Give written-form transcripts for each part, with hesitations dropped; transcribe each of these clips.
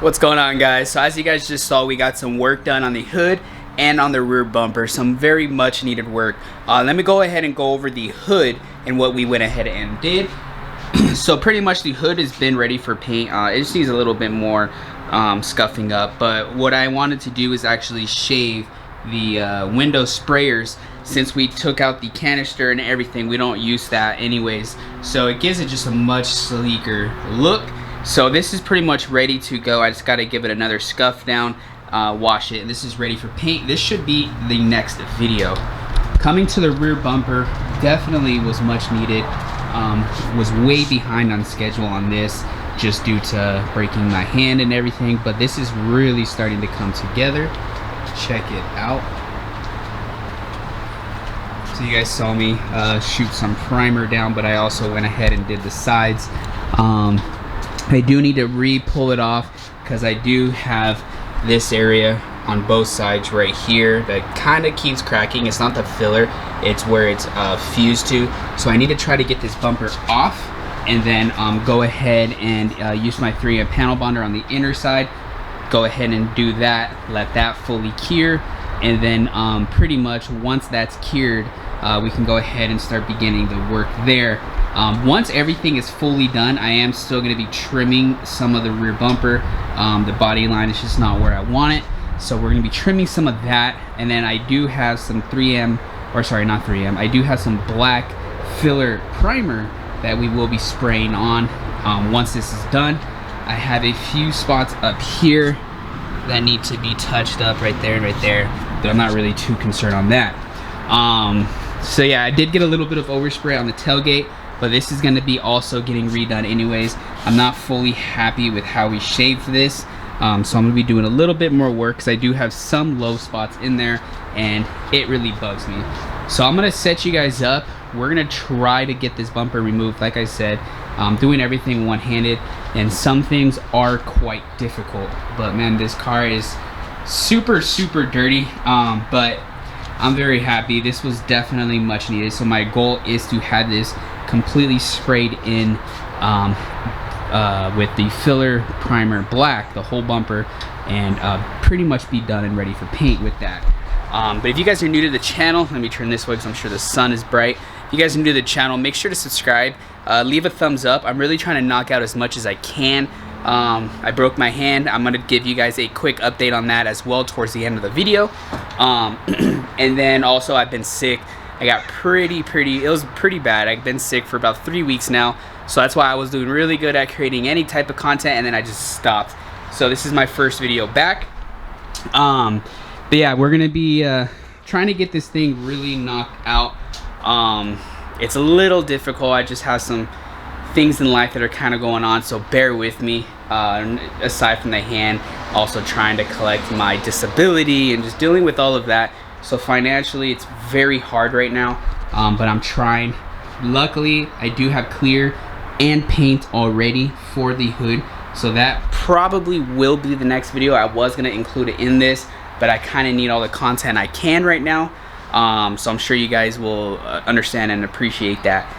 What's going on, guys? So as you guys just saw, we got some work done on the hood and on the rear bumper, some very much needed work. Let me go ahead and go over the hood and what we went ahead and did. So pretty much the hood has been ready for paint. It just needs a little bit more scuffing up, but what I wanted to do is actually shave the window sprayers. Since we took out the canister and everything, we don't use that anyways, so it gives it just a much sleeker look. So this is pretty much ready to go. I just got to give it another scuff down, wash it, and this is ready for paint. This should be the next video. Coming to the rear bumper, definitely was much needed. Was way behind on schedule on this just due to breaking my hand and everything, but this is really starting to come together. Check it out. So you guys saw me shoot some primer down, but I also went ahead and did the sides. I do need to re-pull it off because I do have this area on both sides right here that kind of keeps cracking. It's not the filler, it's where it's fused to. So I need to try to get this bumper off and then go ahead and use my 3M panel bonder on the inner side. Go ahead and do that, let that fully cure, and then pretty much once that's cured, we can go ahead and start beginning the work there. Once everything is fully done, I am still going to be trimming some of the rear bumper. The body line is just not where I want it, so we're going to be trimming some of that. And then I do have some 3M, or sorry, not 3M, I do have some black filler primer that we will be spraying on once this is done. I have a few spots up here that need to be touched up, right there and right there, but I'm not really too concerned on that. So yeah, I did get a little bit of overspray on the tailgate, but this is going to be also getting redone anyways. I'm not fully happy with how we shaved this, so I'm going to be doing a little bit more work because I do have some low spots in there and it really bugs me. So I'm going to set you guys up. We're going to try to get this bumper removed. Like I said, doing everything one-handed, and some things are quite difficult, but man, this car is super dirty, but I'm very happy. This was definitely much needed. So my goal is to have this completely sprayed in with the filler primer black, the whole bumper, and pretty much be done and ready for paint with that. But if you guys are new to the channel, let me turn this way because I'm sure the sun is bright. If you guys are new to the channel, make sure to subscribe, leave a thumbs up. I'm really trying to knock out as much as I can. I broke my hand. I'm gonna give you guys a quick update on that as well towards the end of the video. And then also I've been sick. I got it was pretty bad. I've been sick for about 3 weeks now, so that's why I was doing really good at creating any type of content, and then I just stopped. So this is my first video back. But yeah, we're gonna be trying to get this thing really knocked out. It's a little difficult. I just have some things in life that are kind of going on, so bear with me. Aside from the hand, also trying to collect my disability and just dealing with all of that. So financially it's very hard right now, but I'm trying. Luckily I do have clear and paint already for the hood, so that probably will be the next video. I was going to include it in this, but I kind of need all the content I can right now, so I'm sure you guys will understand and appreciate that.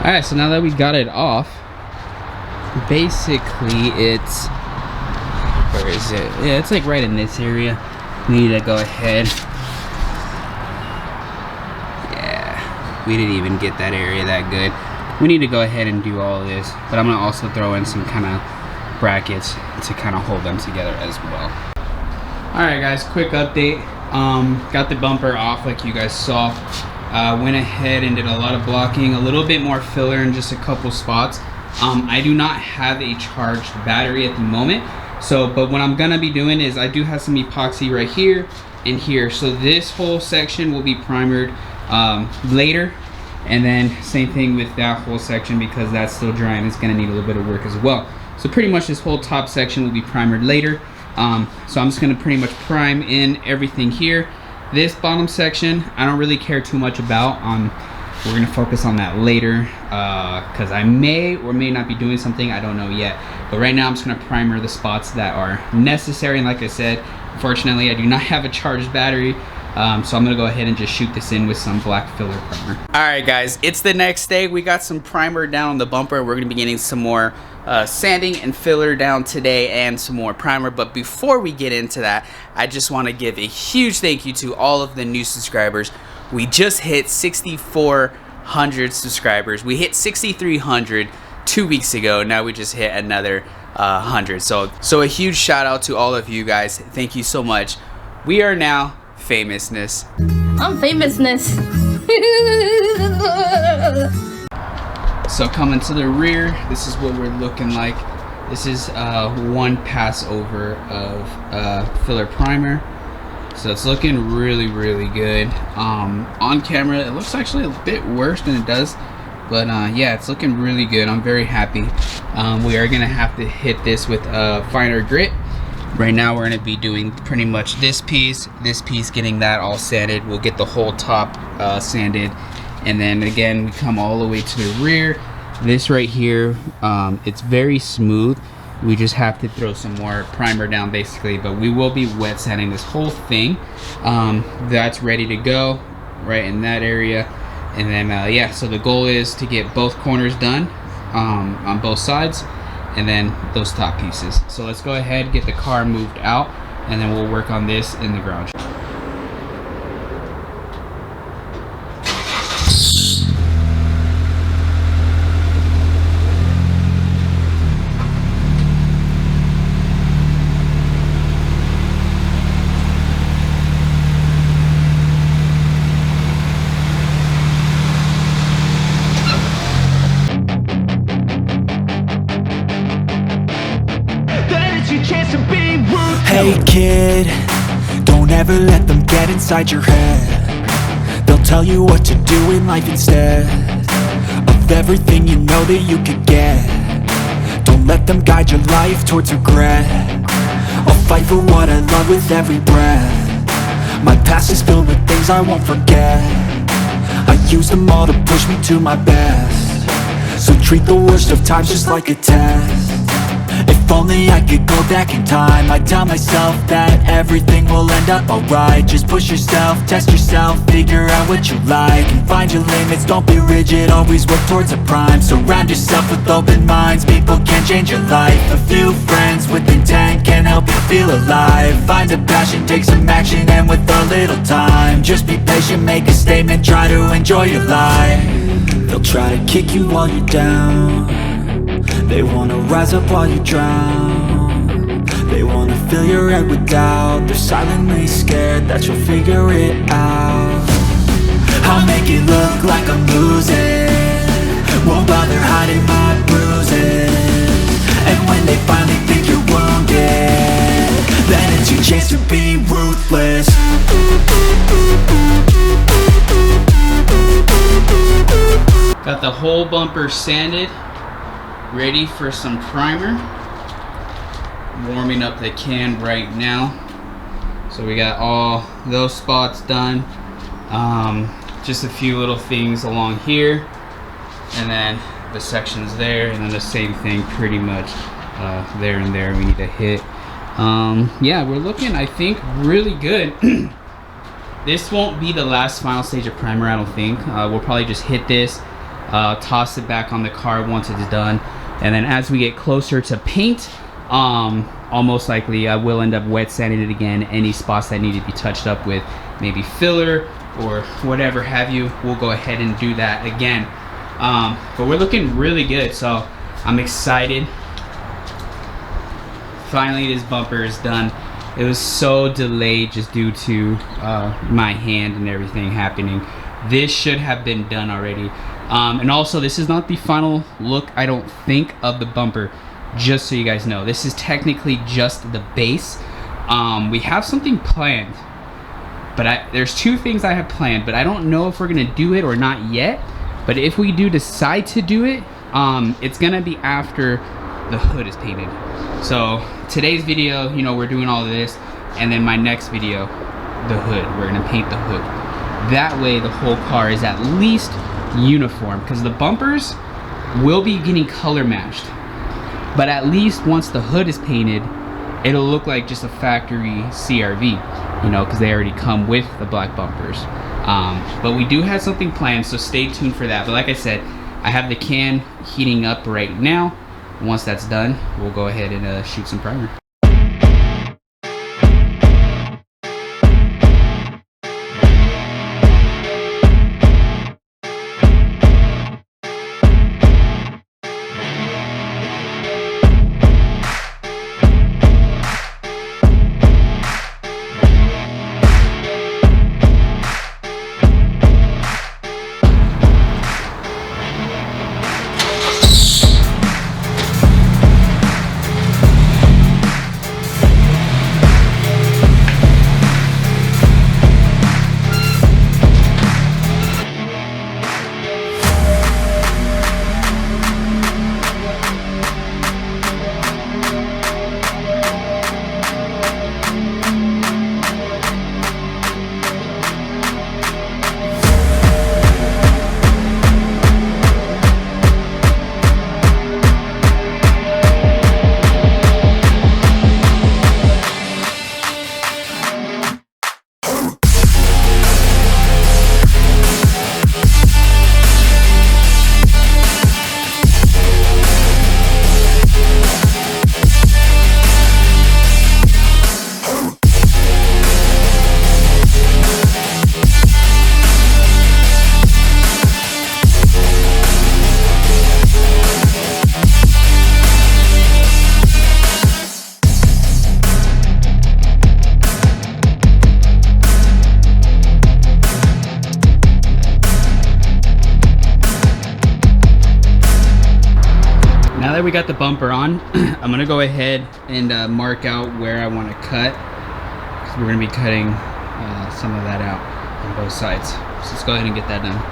Alright, so now that we got it off, basically it's, where is it? Yeah, it's like right in this area. We need to go ahead. Yeah, we didn't even get that area that good. We need to go ahead and do all of this, but I'm gonna also throw in some kind of brackets to kind of hold them together as well. Alright guys, quick update. Got the bumper off like you guys saw. Went ahead and did a lot of blocking, a little bit more filler in just a couple spots. I do not have a charged battery at the moment, but what I'm gonna be doing is I do have some epoxy right here and here, so this whole section will be primered later, and then same thing with that whole section because that's still drying. It's gonna need a little bit of work as well. So pretty much this whole top section will be primered later. So I'm just gonna pretty much prime in everything here. This bottom section, I don't really care too much about. We're gonna focus on that later because I may or may not be doing something, I don't know yet. But right now I'm just gonna primer the spots that are necessary. And like I said, unfortunately I do not have a charged battery. So I'm gonna go ahead and just shoot this in with some black filler primer. All right guys, it's the next day. We got some primer down on the bumper. We're gonna be getting some more sanding and filler down today and some more primer. But before we get into that, I just wanna give a huge thank you to all of the new subscribers. We just hit 6,400 subscribers. We hit 6,300 2 weeks ago. Now we just hit another 100. So a huge shout out to all of you guys. Thank you so much. We are now famousness. I'm famousness. So coming to the rear, this is what we're looking like. This is one pass over of filler primer. So it's looking really, really good. On camera, it looks actually a bit worse than it does. But yeah, it's looking really good. I'm very happy. We are gonna have to hit this with a finer grit. Right now we're gonna be doing pretty much this piece, getting that all sanded. We'll get the whole top sanded. And then again, we come all the way to the rear. This right here, it's very smooth. We just have to throw some more primer down basically, but we will be wet sanding this whole thing. That's ready to go right in that area. And then yeah, so the goal is to get both corners done on both sides, and then those top pieces. So let's go ahead, get the car moved out, and then we'll work on this in the garage. Hey kid, don't ever let them get inside your head. They'll tell you what to do in life instead of everything you know that you could get. Don't let them guide your life towards regret. I'll fight for what I love with every breath. My past is filled with things I won't forget. I use them all to push me to my best. So treat the worst of times just like a test. If only I could go back in time, I'd tell myself that everything will end up alright. Just push yourself, test yourself, figure out what you like, and find your limits, don't be rigid, always work towards a prime. Surround yourself with open minds, people can change your life. A few friends with intent can help you feel alive. Find a passion, take some action, and with a little time, just be patient, make a statement, try to enjoy your life. They'll try to kick you while you're down. They wanna rise up while you drown. They wanna fill your head with doubt. They're silently scared that you'll figure it out. I'll make it look like I'm losing, won't bother hiding my bruises. And when they finally think you're wounded, then it's your chance to be ruthless. Got the whole bumper sanded, ready for some primer. Warming up the can right now. So we got all those spots done. Just a few little things along here, and then the sections there, and then the same thing pretty much there and there we need to hit. Yeah, we're looking, I think, really good. This won't be the last final stage of primer, I don't think. We'll probably just hit this, toss it back on the car once it's done, and then as we get closer to paint, almost likely I will end up wet sanding it again. Any spots that need to be touched up with maybe filler or whatever have you, we'll go ahead and do that again. But we're looking really good, so I'm excited. Finally this bumper is done. It was so delayed just due to my hand and everything happening. This should have been done already. And also, this is not the final look, I don't think, of the bumper. Just so you guys know, this is technically just the base. We have something planned, but there's two things I have planned, but I don't know if we're gonna do it or not yet. But if we do decide to do it, it's gonna be after the hood is painted. So today's video, you know, we're doing all of this, and then my next video, the hood, we're gonna paint the hood. That way the whole car is at least uniform, because the bumpers will be getting color matched, but at least once the hood is painted, it'll look like just a factory CRV, you know, because they already come with the black bumpers. But we do have something planned, so stay tuned for that. But like I said, I have the can heating up right now. Once that's done, we'll go ahead and shoot some primer. Now that we got the bumper on, I'm gonna go ahead and mark out where I want to cut, because we're gonna be cutting some of that out on both sides. So let's go ahead and get that done.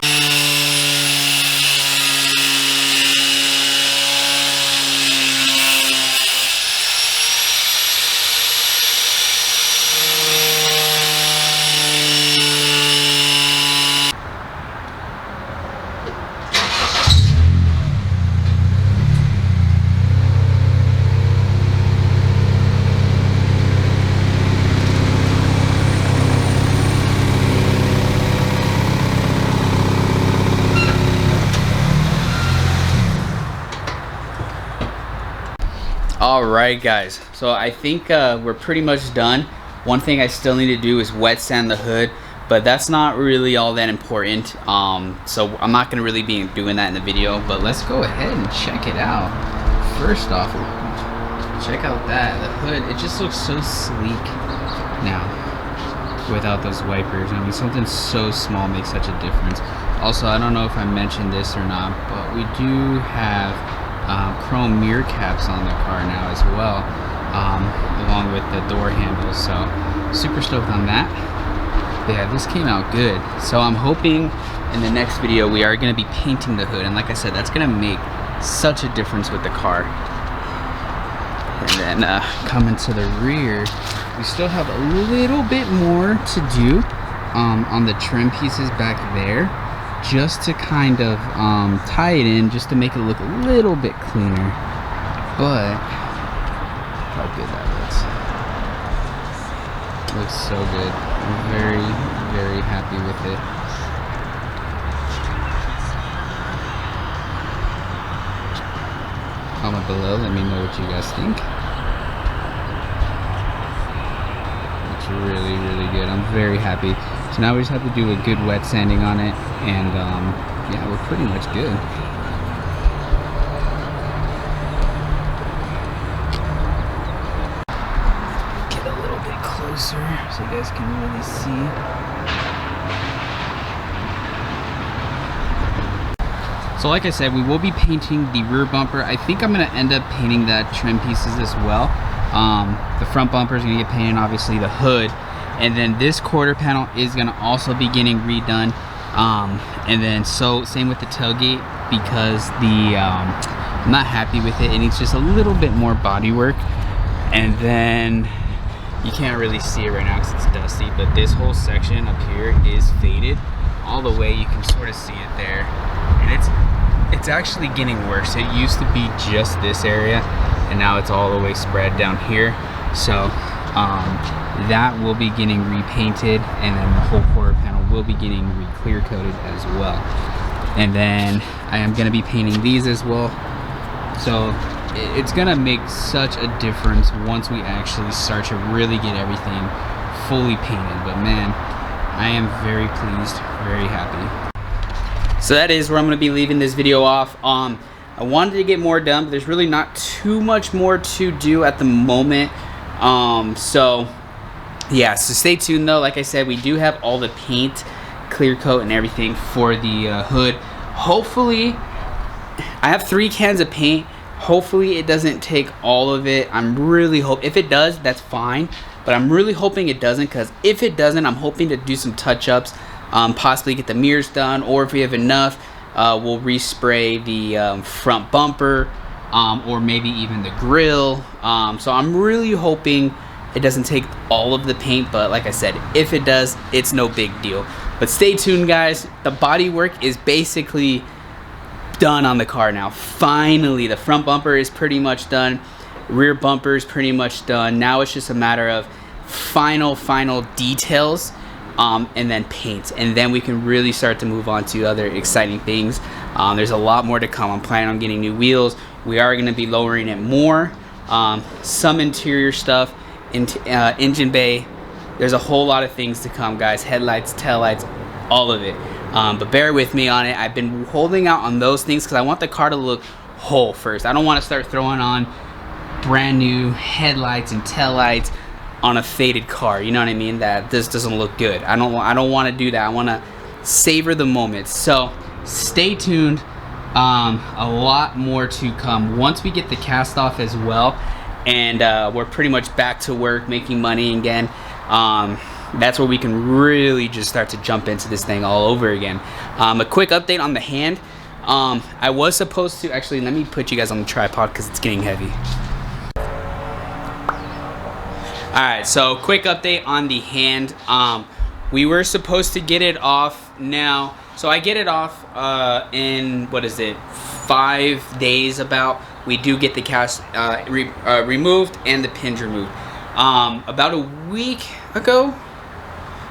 Alright guys, so I think we're pretty much done. One thing I still need to do is wet sand the hood, but that's not really all that important. So I'm not going to really be doing that in the video, but let's go ahead and check it out. First off, check out that. The hood, it just looks so sleek now without those wipers. I mean, something so small makes such a difference. Also, I don't know if I mentioned this or not, but we do have chrome mirror caps on the car now as well, along with the door handles, so super stoked on that. But yeah, this came out good. So I'm hoping in the next video we are going to be painting the hood, and like I said, that's going to make such a difference with the car. And then coming to the rear, we still have a little bit more to do on the trim pieces back there, just to kind of tie it in, just to make it look a little bit cleaner. But how good that looks so good. I'm very happy with it. Comment below, let me know what you guys think. It's really good. I'm very happy. So now we just have to do a good wet sanding on it, and yeah, we're pretty much good. Get a little bit closer so you guys can really see. So like I said, we will be painting the rear bumper. I think I'm going to end up painting that trim pieces as well. The front bumper is going to get painted, obviously the hood. And then this quarter panel is going to also be getting redone. And then so same with the tailgate, because the I'm not happy with it. It needs just a little bit more body work. And then you can't really see it right now because it's dusty, but this whole section up here is faded all the way. You can sort of see it there, and it's actually getting worse. It used to be just this area, and now it's all the way spread down here. So that will be getting repainted, and then the whole quarter panel will be getting clear coated as well. And then I am going to be painting these as well. So it's going to make such a difference once we actually start to really get everything fully painted. But man, I am very pleased, very happy. So that is where I'm going to be leaving this video off. I wanted to get more done, but there's really not too much more to do at the moment. So yeah, so stay tuned though. Like I said, we do have all the paint, clear coat and everything for the hood. Hopefully, I have 3 cans of paint. Hopefully it doesn't take all of it. I'm really hope if it does, that's fine, but I'm really hoping it doesn't, because if it doesn't, I'm hoping to do some touch-ups, possibly get the mirrors done, or if we have enough, we'll respray the front bumper, or maybe even the grill. So I'm really hoping it doesn't take all of the paint, but like I said, if it does, it's no big deal. But stay tuned, guys. The body work is basically done on the car now. Finally, the front bumper is pretty much done, rear bumper is pretty much done. Now it's just a matter of final details, and then paint, and then we can really start to move on to other exciting things. There's a lot more to come. I'm planning on getting new wheels. We are going to be lowering it more, some interior stuff, engine bay. There's a whole lot of things to come, guys. Headlights, taillights, all of it. But bear with me on it. I've been holding out on those things because I want the car to look whole first. I don't want to start throwing on brand new headlights and taillights on a faded car. You know what I mean? That this doesn't look good. I don't want to do that. I want to savor the moment. So stay tuned. A lot more to come once we get the cast off as well, and we're pretty much back to work, making money again. That's where we can really just start to jump into this thing all over again. A quick update on the hand. I was supposed to, actually, let me put you guys on the tripod because it's getting heavy. Alright, so quick update on the hand. We were supposed to get it off now. So I get it off in, what is it, 5 days about. We do get the cast removed and the pins removed. About a week ago,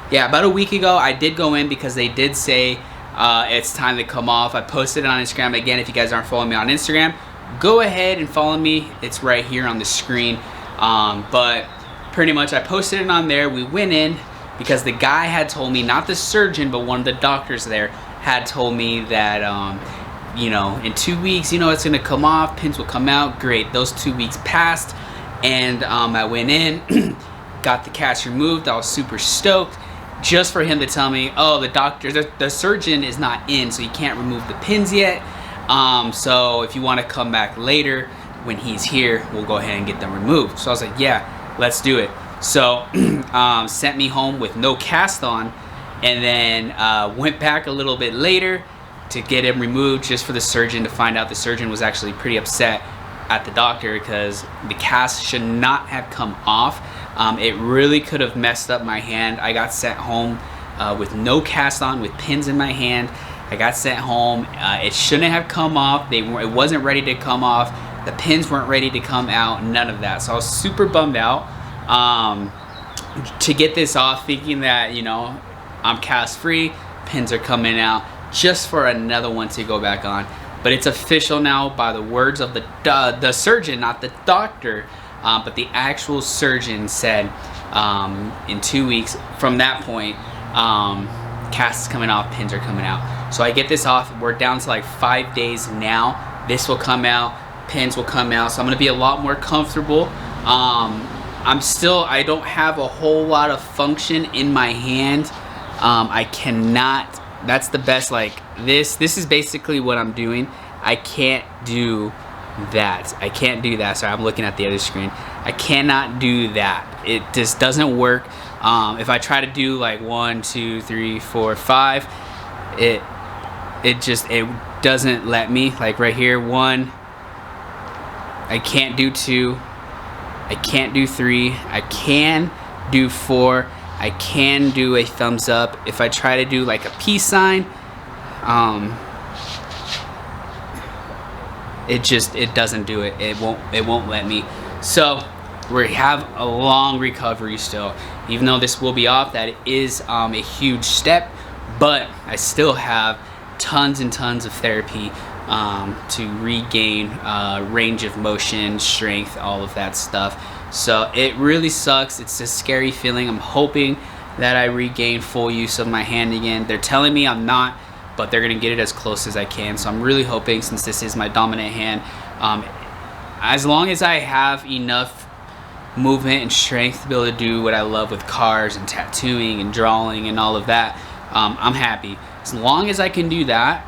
I did go in because they did say it's time to come off. I posted it on Instagram. Again, if you guys aren't following me on Instagram, go ahead and follow me. It's right here on the screen. But pretty much I posted it on there. We went in because the guy had told me, not the surgeon, but one of the doctors there had told me that you know, in 2 weeks, you know, it's gonna come off, pins will come out. Great. Those 2 weeks passed, and I went in, got the cast removed. I was super stoked, just for him to tell me, oh, the surgeon is not in, so he can't remove the pins yet. So if you want to come back later when he's here, we'll go ahead and get them removed. So I was like, yeah, let's do it. So sent me home with no cast on, and then went back a little bit later to get him removed, just for the surgeon to find out. The surgeon was actually pretty upset at the doctor because the cast should not have come off. It really could have messed up my hand. I got sent home with no cast on, with pins in my hand. I got sent home. It shouldn't have come off. It wasn't ready to come off. The pins weren't ready to come out. None of that. So I was super bummed out to get this off, thinking that, you know, I'm cast free, pins are coming out, just for another one to go back on. But it's official now by the words of the surgeon, not the doctor. But the actual surgeon said in 2 weeks from that point, casts coming off, pins are coming out. So I get this off. We're down to like 5 days now. This will come out, pins will come out. So I'm gonna be a lot more comfortable. I don't have a whole lot of function in my hand. I cannot, that's the best, like this is basically what I'm doing. I can't do that. I can't do that. Sorry, I'm looking at the other screen. I cannot do that. It just doesn't work. If I try to do like 1, 2, 3, 4, 5, it doesn't let me. Like right here, 1, I can't do 2. I can't do 3. I can do 4. I can do a thumbs up. If I try to do like a peace sign, it doesn't do it. It won't let me. So we have a long recovery still. Even though this will be off, that is a huge step, but I still have tons and tons of therapy to regain range of motion, strength, all of that stuff. So it really sucks. It's a scary feeling. I'm hoping that I regain full use of my hand again. They're telling me I'm not, but they're gonna get it as close as I can. So I'm really hoping, since this is my dominant hand, as long as I have enough movement and strength to be able to do what I love with cars and tattooing and drawing and all of that, I'm happy. As long as I can do that,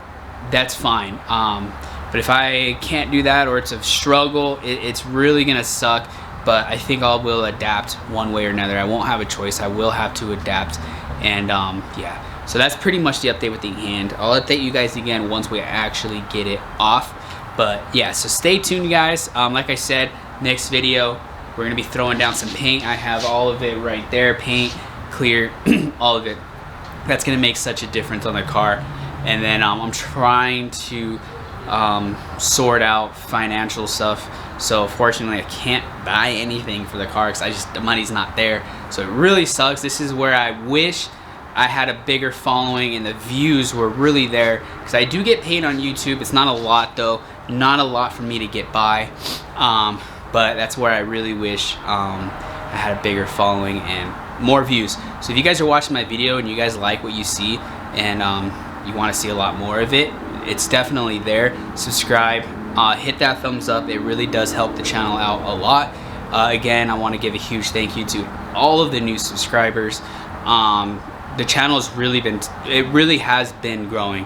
that's fine. But if I can't do that, or it's a struggle, it's really gonna suck. But I think I will adapt one way or another. I won't have a choice. I will have to adapt. And yeah, so that's pretty much the update with the hand. I'll update you guys again once we actually get it off. But yeah, so stay tuned, guys. Like I said, next video we're gonna be throwing down some paint. I have all of it right there, paint, clear, all of it. That's gonna make such a difference on the car. And then I'm trying to sort out financial stuff. So fortunately I can't buy anything for the car because the money's not there. So it really sucks. This is where I wish I had a bigger following and the views were really there, because I do get paid on YouTube. It's not a lot though, not a lot for me to get by, but that's where I really wish I had a bigger following and more views. So if you guys are watching my video and you guys like what you see, and you want to see a lot more of it, it's definitely there. Subscribe, hit that thumbs up. It really does help the channel out a lot. Again, I want to give a huge thank you to all of the new subscribers. The channel has really has been growing,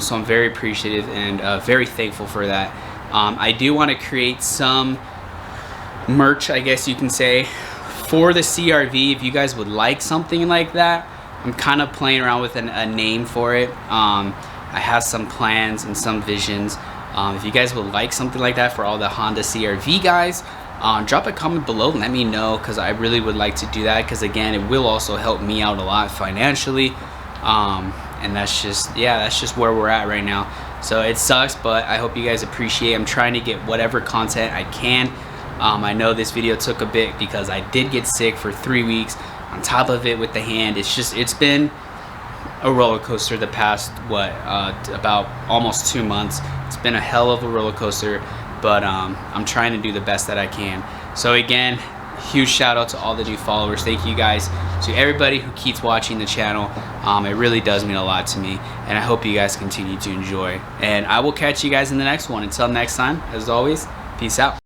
so I'm very appreciative and very thankful for that. I do want to create some merch, I guess you can say, for the CRV. If you guys would like something like that, I'm kind of playing around with a name for it. I have some plans and some visions. If you guys would like something like that for all the Honda CRV guys, drop a comment below and let me know, because I really would like to do that, because again, it will also help me out a lot financially. And that's just, yeah, that's just where we're at right now. So it sucks, but I hope you guys appreciate. I'm trying to get whatever content I can. I know this video took a bit because I did get sick for 3 weeks. On top of it with the hand, it's been a roller coaster the past about almost 2 months. It's been a hell of a roller coaster, but I'm trying to do the best that I can. So again, huge shout out to all the new followers. Thank you guys, to everybody who keeps watching the channel. It really does mean a lot to me, and I hope you guys continue to enjoy. And I will catch you guys in the next one. Until next time, as always, peace out.